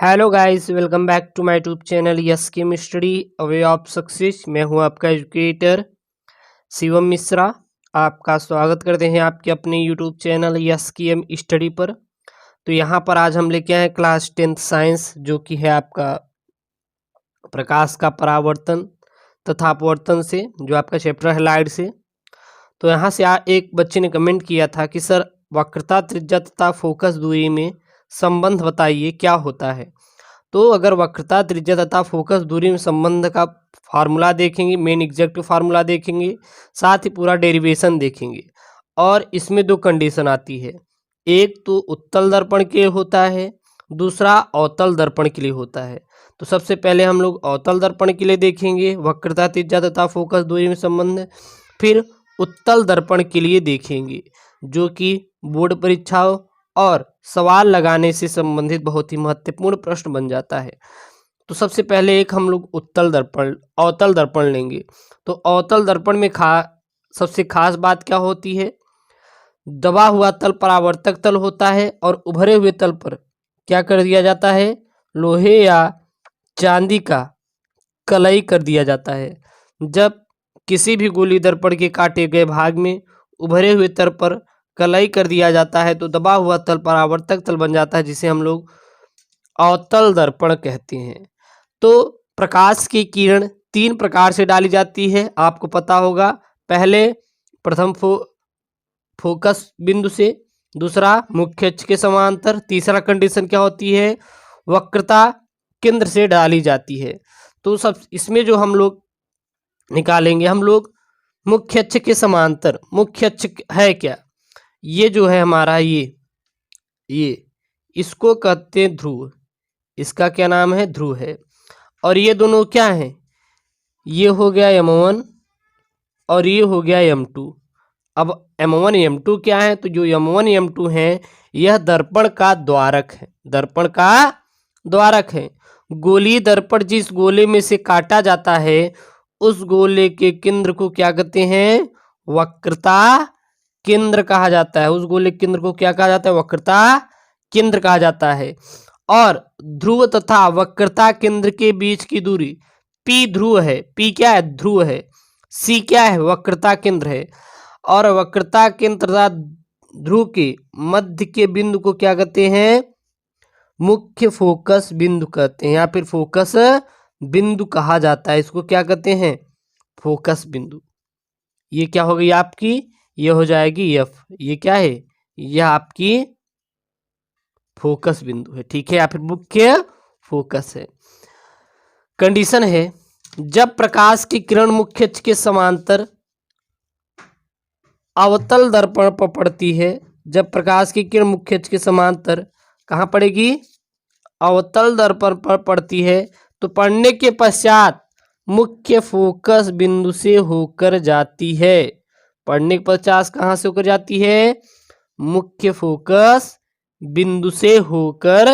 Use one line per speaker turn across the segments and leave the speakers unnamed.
Hello guys, welcome back to my YouTube channel yes chem study a way of success. मैं हूं आपका educator Shivam Mishra. आपका स्वागत करते हैं आपके अपने YouTube channel yes chem study पर। तो यहां पर आज हम लेके आए क्लास 10th साइंस, जो कि है आपका प्रकाश का परावर्तन तथा अपवर्तन से, जो आपका चैप्टर है लाइट से। तो यहाँ से एक बच्चे ने कमेंट किया था कि सर वक्रता, त्रिज्या तथा फोकस दूरी में संबंध बताइए, क्या होता है। तो अगर वक्रता, त्रिज्या तथा फोकस दूरी में संबंध का फार्मूला देखेंगे, मेन एग्जैक्ट फार्मूला देखेंगे, साथ ही पूरा डेरिवेशन देखेंगे। और इसमें दो कंडीशन आती है, एक तो उत्तल दर्पण के लिए होता है, दूसरा अवतल दर्पण के लिए होता है। तो सबसे पहले हम लोग अवतल दर्पण के लिए देखेंगे वक्रता, त्रिज्या तथा फोकस दूरी में संबंध, फिर उत्तल दर्पण के लिए देखेंगे, जो कि बोर्ड परीक्षाओं और सवाल लगाने से संबंधित बहुत ही महत्वपूर्ण प्रश्न बन जाता है। तो सबसे पहले एक हम लोग अवतल दर्पण लेंगे। तो अवतल दर्पण में सबसे खास बात क्या होती है, दबा हुआ तल परावर्तक तल होता है और उभरे हुए तल पर क्या कर दिया जाता है, लोहे या चांदी का कलई कर दिया जाता है। जब किसी भी गोली दर्पण के काटे गए भाग में उभरे हुए तल पर कलई कर दिया जाता है तो दबा हुआ तल परावर्तक तल बन जाता है, जिसे हम लोग अवतल दर्पण कहते हैं। तो प्रकाश की किरण तीन प्रकार से डाली जाती है, आपको पता होगा। पहले प्रथम फोकस बिंदु से, दूसरा मुख्य अक्ष के समांतर, तीसरा कंडीशन क्या होती है, वक्रता केंद्र से डाली जाती है। तो सब इसमें जो हम लोग निकालेंगे, हम लोग मुख्य अक्ष के समांतर। मुख्य अक्ष है क्या, ये जो है हमारा ये इसको कहते हैं ध्रुव, इसका क्या नाम है, ध्रुव है। और ये दोनों क्या हैं, ये हो गया M1 और ये हो गया M2। अब M1 M2 क्या है, तो जो M1 M2 है यह दर्पण का द्वारक है, दर्पण का द्वारक है। गोलीय दर्पण जिस गोले में से काटा जाता है उस गोले के केंद्र को क्या कहते हैं, वक्रता केंद्र कहा जाता है। उस गोले केंद्र को क्या कहा जाता है, वक्रता केंद्र कहा जाता है। और ध्रुव तथा वक्रता केंद्र के बीच की दूरी P ध्रुव है, P क्या है, ध्रुव है, C क्या है, वक्रता केंद्र है। और वक्रता केंद्र तथा ध्रुव के मध्य के बिंदु को क्या कहते हैं, मुख्य फोकस बिंदु कहते हैं, या फिर फोकस बिंदु कहा जाता है। इसको क्या कहते हैं, फोकस बिंदु। ये क्या हो गई आपकी, ये हो जाएगी F। ये क्या है, यह आपकी फोकस बिंदु है, ठीक है, या फिर मुख्य फोकस है। कंडीशन है, जब प्रकाश की किरण मुख्य अक्ष के समांतर अवतल दर्पण पर पड़ती है, जब प्रकाश की किरण मुख्य अक्ष के समांतर कहाँ पड़ेगी, अवतल दर्पण पर पड़ती है, तो पड़ने के पश्चात मुख्य फोकस बिंदु से होकर जाती है। पड़ने के पश्चात कहाँ से होकर जाती है, मुख्य फोकस बिंदु से होकर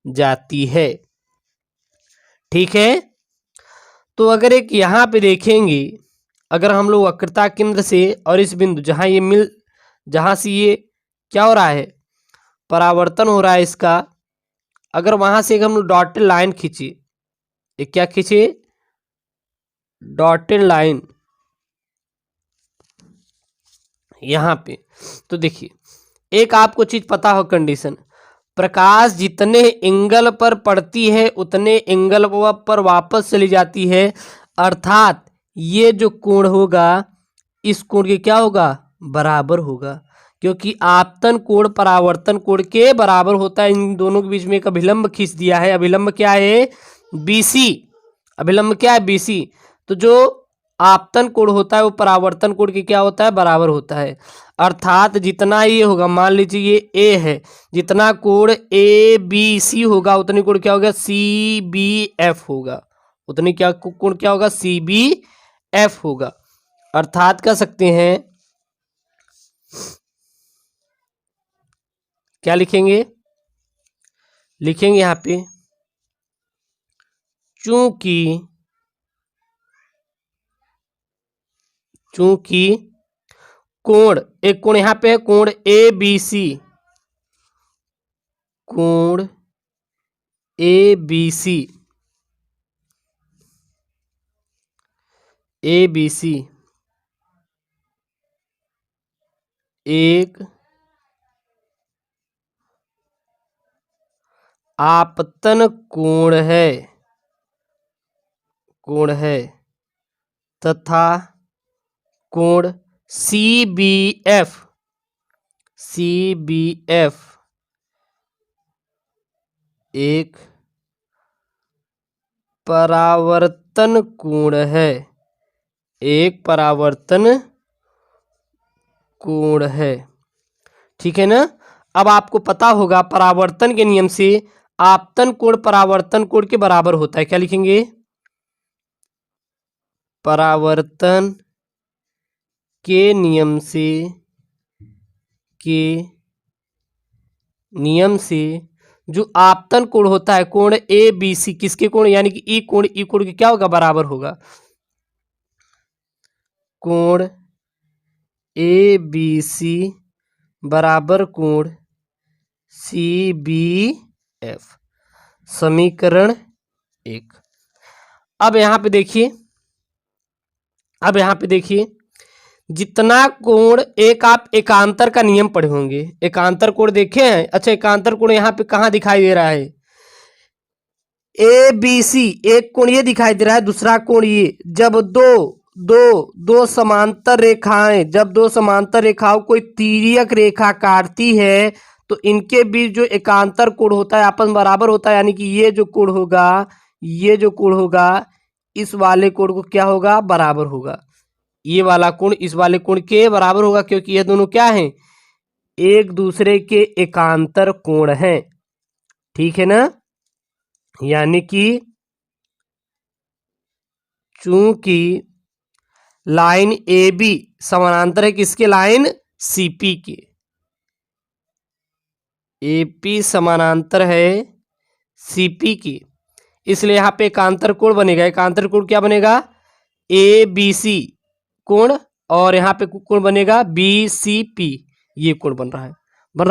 जाती है, ठीक है। तो अगर एक यहाँ पे देखेंगे, अगर हम लोग वक्रता केंद्र से और इस बिंदु जहाँ से ये क्या हो रहा है, परावर्तन हो रहा है इसका, अगर वहां से हम लोग डॉटेड लाइन खींचे, एक क्या खींचे, डॉटेड लाइन यहाँ पे, तो देखिए एक आपको चीज पता हो, कंडीशन, प्रकाश जितने एंगल पर पड़ती है उतने एंगल पर वापस चली जाती है। अर्थात ये जो कोण होगा इस कोण के क्या होगा, बराबर होगा, क्योंकि आपतन कोण परावर्तन कोण के बराबर होता है। इन दोनों के बीच में एक अभिलंब खींच दिया है, अभिलंब क्या है, BC। अभिलंब क्या है, BC। तो जो आपतन कोण होता है वो परावर्तन कोण के क्या होता है, बराबर होता है। अर्थात जितना ये होगा, मान लीजिए ये A है, जितना कोण ABC होगा उतनी कोण क्या होगा, CBF होगा, उतनी क्या कोण क्या होगा, CBF होगा। अर्थात कह सकते हैं, क्या लिखेंगे, लिखेंगे यहाँ पे, चूंकि कोण, एक कोण यहाँ पे है, कोण ABC, कोण ABC एक आपतन कोण है तथा कोण CBF एक परावर्तन कोण है, ठीक है ना। अब आपको पता होगा परावर्तन के नियम से आपतन कोण परावर्तन कोण के बराबर होता है। क्या लिखेंगे? परावर्तन के नियम से जो आपतन कोण होता है कोण ABC किसके कोण यानी कि ई कोण के क्या होगा? बराबर होगा। कोण ABC बराबर कोण CBF, समीकरण 1। अब यहाँ पे देखिए जितना कोण आप एकांतर का नियम पढ़े होंगे, एकांतर कोण देखे हैं। अच्छा, एकांतर कोण यहाँ पे कहाँ दिखाई दे रहा है? ABC एक कोण ये दिखाई दे रहा है, दूसरा कोण ये। जब दो समांतर रेखाओं कोई तिर्यक रेखा काटती है तो इनके बीच जो एकांतर कोण होता है आपस में बराबर होता है, यानी कि ये जो कोण होगा इस वाले कोण को क्या होगा? बराबर होगा। ये वाला कोण इस वाले कोण के बराबर होगा, क्योंकि ये दोनों क्या हैं? एक दूसरे के एकांतर कोण हैं, ठीक है ना। यानी कि चूंकि लाइन AB समानांतर है किसके? लाइन CP के। AP समानांतर है CP की, इसलिए यहाँ पे एकांतर कोण बनेगा। एकांतर कोण क्या बनेगा? ABC कोण, और यहाँ पे कोण बनेगा BCP। ये कोण बन रहा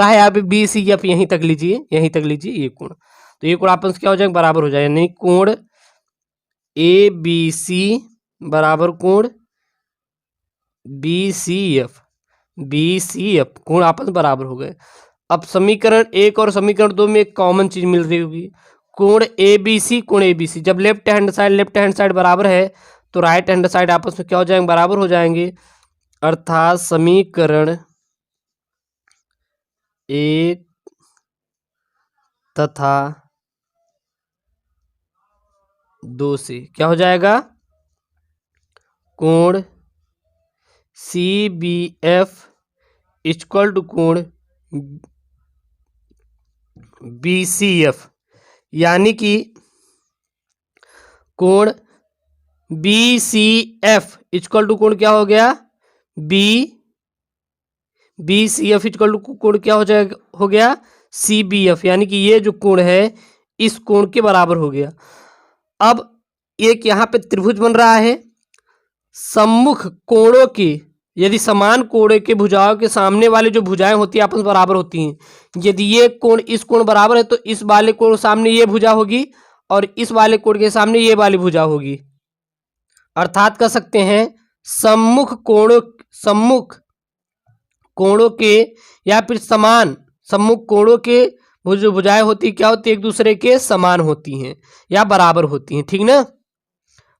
है यहाँ पे BCF। यहीं तक लीजिए ये कोण। तो ये कोण आपस क्या हो जाएगा? बराबर हो जाएगा। यानी कोण ABC बराबर कोण BCF कोण आपस में बराबर हो गए। अब समीकरण 1 और समीकरण 2 में एक कॉमन चीज मिल रही होगी, कोण ABC। जब लेफ्ट हैंड साइड बराबर है तो राइट हैंड साइड आपस में क्या हो जाएंगे? बराबर हो जाएंगे। अर्थात समीकरण 1 तथा 2 से क्या हो जाएगा? कोण CBF इक्वल टू कोण BCF, यानी कि कोण BCF इक्वल टू कोण क्या हो गया? BCF इक्वल टू कोण क्या हो गया? CBF, यानी कि ये जो कोण है इस कोण के बराबर हो गया। अब एक यहाँ पे त्रिभुज बन रहा है, सम्मुख कोणों के यदि समान कोण के भुजाओं के सामने वाले जो भुजाएं होती है आपस में बराबर होती हैं। यदि ये कोण इस कोण बराबर है तो इस वाले कोण सामने ये भुजा होगी और इस वाले कोण के सामने ये वाली भुजा होगी। अर्थात कह सकते हैं सम्मुख कोणों के या फिर समान सम्मुख कोणों के जो भुजाएं होती क्या होती है? एक दूसरे के समान होती हैं या बराबर होती हैं, ठीक ना।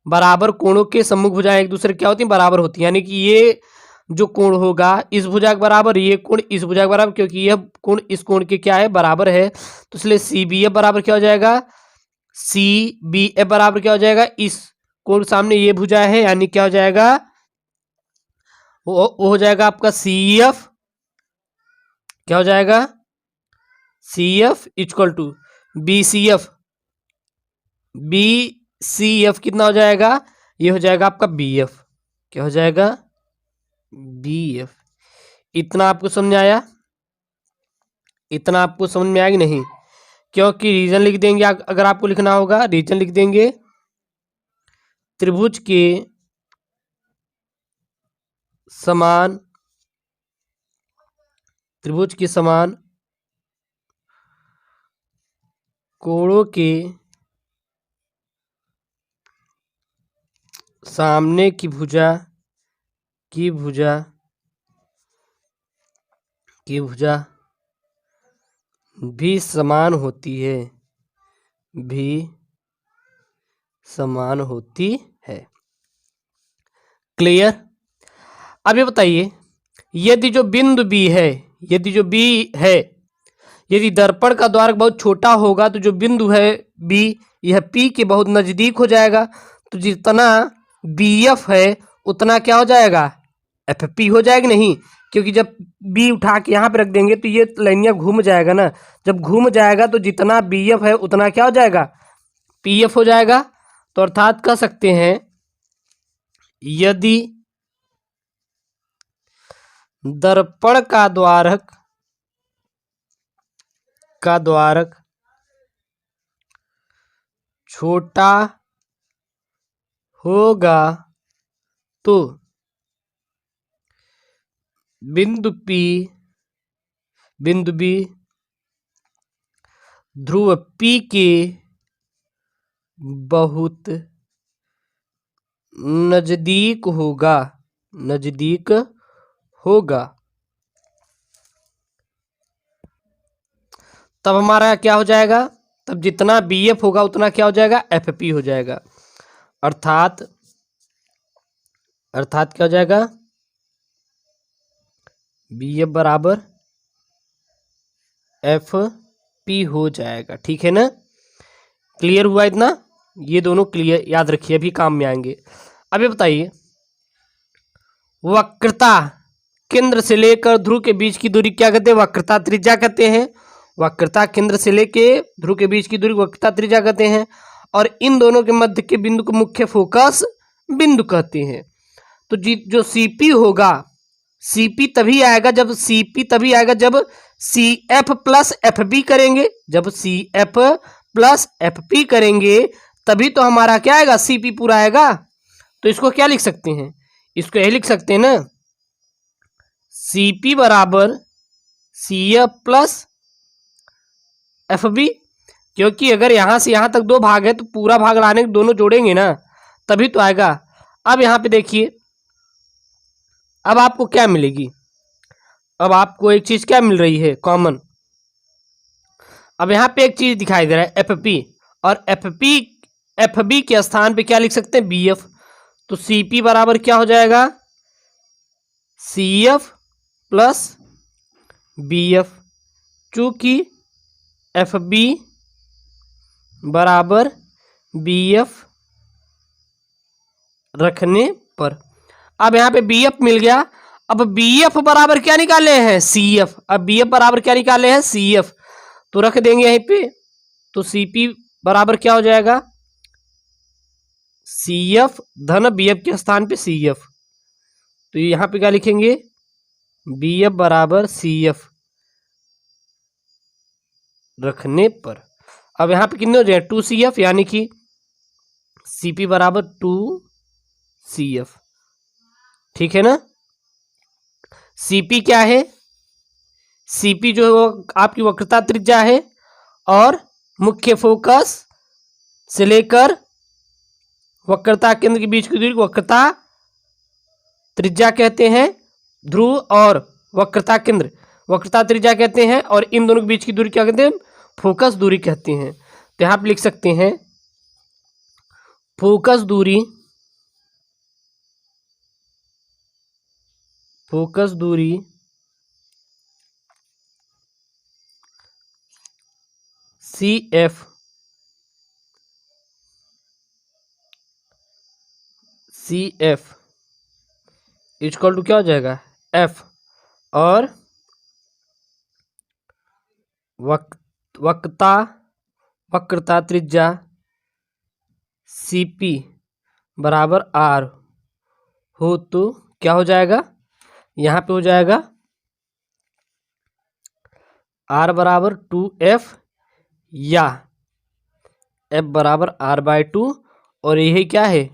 बराबर कोणों के सम्मुख भुजाएं एक दूसरे क्या होती हैं? बराबर होती हैं। यानी कि ये जो कोण होगा इस भुजा के बराबर, ये कोण इस भुजा के बराबर, क्योंकि यह कोण इस कोण के क्या है? बराबर है। तो इसलिए CBF बराबर क्या हो जाएगा? CBF बराबर क्या हो जाएगा? इस कोण सामने ये भुजा है, यानी क्या हो जाएगा? वो हो जाएगा आपका CF। क्या हो जाएगा? CF इक्वल टू BCF कितना हो जाएगा? ये हो जाएगा आपका BF। क्या हो जाएगा? BF। इतना आपको समझ आया? इतना आपको समझ में आया कि नहीं? क्योंकि रीजन लिख देंगे, अगर आपको लिखना होगा रीजन लिख देंगे। त्रिभुज के समान कोणों के सामने की भुजा भी समान होती है। क्लियर। अब ये बताइए, यदि जो बिंदु B है, यदि दर्पण का द्वारक बहुत छोटा होगा तो जो बिंदु है B यह P के बहुत नजदीक हो जाएगा। तो जितना BF है उतना क्या हो जाएगा, FP हो जाएगा नहीं, क्योंकि जब B उठा के यहाँ पे रख देंगे तो ये लाइनिया घूम जाएगा ना, जब घूम जाएगा तो जितना BF है उतना क्या हो जाएगा, PF हो जाएगा। तो अर्थात कह सकते हैं यदि दर्पण का द्वारक छोटा होगा तो बिंदु B ध्रुव P के बहुत नजदीक होगा। तब हमारा क्या हो जाएगा, तब जितना BF होगा उतना क्या हो जाएगा, FP हो जाएगा। अर्थात क्या हो जाएगा, BF बराबर FP हो जाएगा। ठीक है ना, क्लियर हुआ इतना, ये दोनों क्लियर याद रखिए, अभी काम में आएंगे। अब ये बताइए, वक्रता केंद्र से लेकर ध्रुव के बीच की दूरी क्या कहते हैं, वक्रता त्रिज्या कहते हैं। वक्रता केंद्र से लेके ध्रुव के बीच की दूरी वक्रता त्रिज्या कहते हैं, और इन दोनों के मध्य के बिंदु को मुख्य फोकस बिंदु कहते हैं। तो जो CP होगा, CP तभी आएगा जब CF प्लस FB करेंगे, जब CF प्लस FP करेंगे तभी तो हमारा क्या आएगा, CP पूरा आएगा। तो इसको क्या लिख सकते हैं, इसको यही लिख सकते हैं ना, CP बराबर CF प्लस FB, क्योंकि अगर यहां से यहां तक दो भाग है तो पूरा भाग लाने के दोनों जोड़ेंगे ना, तभी तो आएगा। अब यहां पे देखिए, अब आपको क्या मिलेगी, अब आपको एक चीज क्या मिल रही है कॉमन। अब यहां पे एक चीज दिखाई दे रहा है FP, और FB के स्थान पे क्या लिख सकते हैं, BF। तो CP बराबर क्या हो जाएगा, CF प्लस BF, चूंकि FB बराबर BF रखने पर। अब यहाँ पे BF मिल गया, अब BF बराबर क्या निकाले हैं, CF। अब BF बराबर क्या निकाले हैं, CF, तो रख देंगे यहीं पे। तो CP बराबर क्या हो जाएगा, CF धन BF के स्थान पे CF। तो यहाँ पे क्या लिखेंगे, BF बराबर CF रखने पर। अब यहाँ पे कितने हो जाए, 2CF, यानी कि CP बराबर 2CF। ठीक है ना, CP क्या है, CP जो है वो आपकी वक्रता त्रिज्या है, और मुख्य फोकस से लेकर वक्रता केंद्र के बीच की दूरी वक्रता त्रिज्या कहते हैं। ध्रुव और वक्रता केंद्र वक्रता त्रिज्या कहते हैं, और इन दोनों के बीच की दूरी क्या कहते हैं, फोकस दूरी कहते हैं। तो यहां आप लिख सकते हैं फोकस दूरी CF इक्वल टू क्या हो जाएगा, F, और वक्रता त्रिज्या CP बराबर R हो तो क्या हो जाएगा, यहाँ पे हो जाएगा R बराबर 2F या F बराबर R/2, और यही क्या है,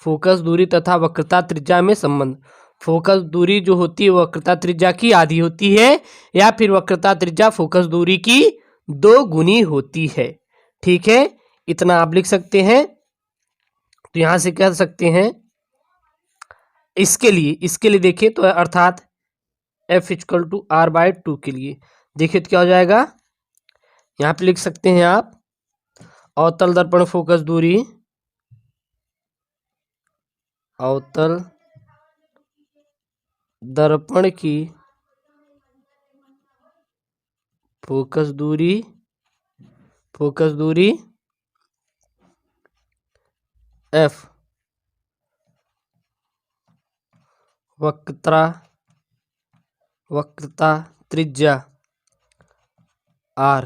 फोकस दूरी तथा वक्रता त्रिज्या में संबंध। फोकस दूरी जो होती है वक्रता त्रिज्या की आधी होती है, या फिर वक्रता त्रिज्या फोकस दूरी की 2 गुनी होती है। ठीक है, इतना आप लिख सकते हैं। तो यहां से कह सकते हैं इसके लिए देखिए तो अर्थात F इक्वल टू R/2 के लिए देखिए तो क्या हो जाएगा, यहाँ पे लिख सकते हैं आप अवतल दर्पण फोकस दूरी, अवतल दर्पण की फोकस दूरी F, वक्रता त्रिज्या R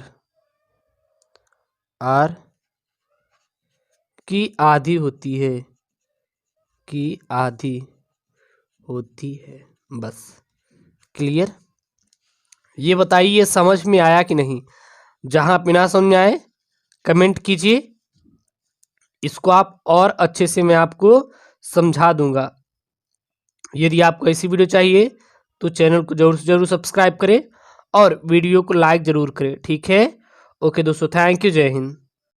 की आधी होती है बस। क्लियर? ये बताइए समझ में आया कि नहीं? जहां बिना समझ में आए कमेंट कीजिए, इसको आप और अच्छे से मैं आपको समझा दूंगा। यदि आपको ऐसी वीडियो चाहिए तो चैनल को जरूर से जरूर सब्सक्राइब करें और वीडियो को लाइक जरूर करें। ठीक है, ओके दोस्तों, थैंक यू, जय हिंद।